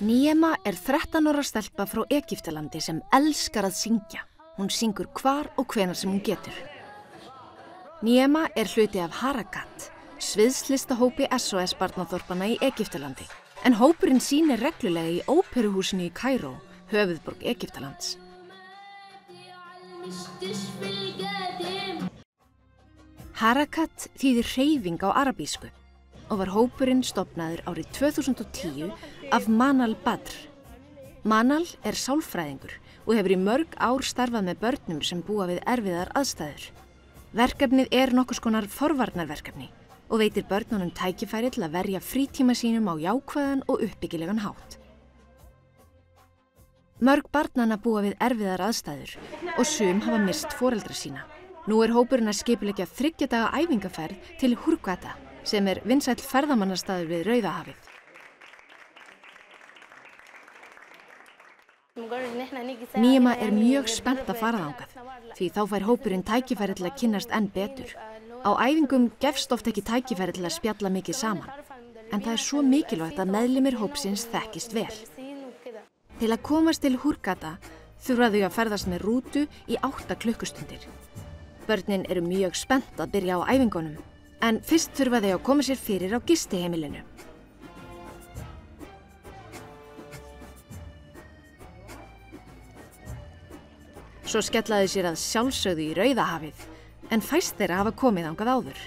Niema er 13 ára stelpa frá Egyptalandi sem elskar að syngja. Hún syngur hvar og hvenær sem hún getur. Niema er hluti af Harakat, sviðslistahópi SOS barnaþorpanna í Egyptalandi. En hópurinn sýnir reglulega í óperuhúsinu í Kaíró, höfuðborg Egyptalands. Harakat þýðir hreyfing á arabísku og var hópurinn stofnaður árið 2010 af Manal Badr. Manal er sálfræðingur og hefur í mörg ár starfað með börnum sem búa við erfiðar aðstæður. Verkefnið er nokkurs konar forvarnarverkefni og veitir börnunum tækifæri til að verja frítíma sínum á jákvæðan og uppbyggilegan hátt. Mörg barnanna búa við erfiðar aðstæður og sum hafa misst foreldra sína. Nú er hópurinn að skipuleggja 3 daga æfingaferð til Hurghada, sem er vinsæll ferðamannastaður við Rauðahafið. Niema er mjög spennt að fara þangað, því þá fær hópurinn tækifæri til að kynnast enn betur. Á æfingum gefst oft ekki tækifæri til að spjalla mikið saman, en það er svo mikilvægt að meðlimir hópsins þekkist vel. Til að komast til Hurghada þurfa þau að ferðast með rútu í 8 klukkustundir. Börnin eru mjög spennt að byrja á æfingunum, en fyrst þurfa þau að koma sér fyrir á gistiheimilinu. Svo skella þau sér að sjálfsögðu í Rauðahafið, en fæst þeirra hafa komið þangað áður.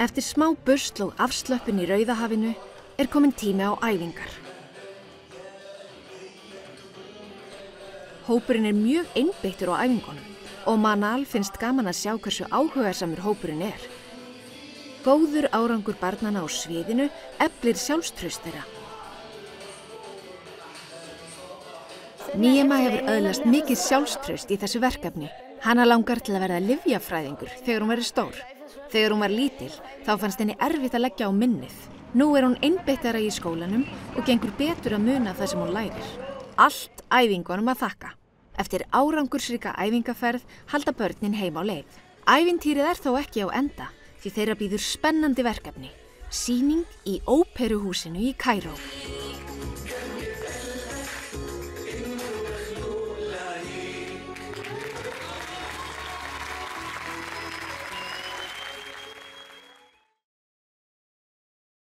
Eftir smá busl og afslöppun í Rauðahafinu er kominn tími á æfingar. Hópurinn er mjög einbeittur á æfingunum og Manal finnst gaman að sjá hversu áhugasamur hópurinn er. Góður árangur barnanna á sviðinu eflir sjálfstraust þeirra. Niema hefur öðlast mikið sjálfstraust í þessu verkefni. Hana langar til að verða lyfjafræðingur þegar hún verður stór. Þegar hún var lítil, þá fannst henni erfitt að leggja á minnið. Nú er hún einbeittari í skólanum og gengur betur að muna það sem hún lærir. Allt æfingunum að þakka. Eftir árangursríka æfingaferð halda börnin heim á leið. Ævintýrið er þó ekki á enda, því þeirra bíður spennandi verkefni. Sýning í óperuhúsinu í Kaíró.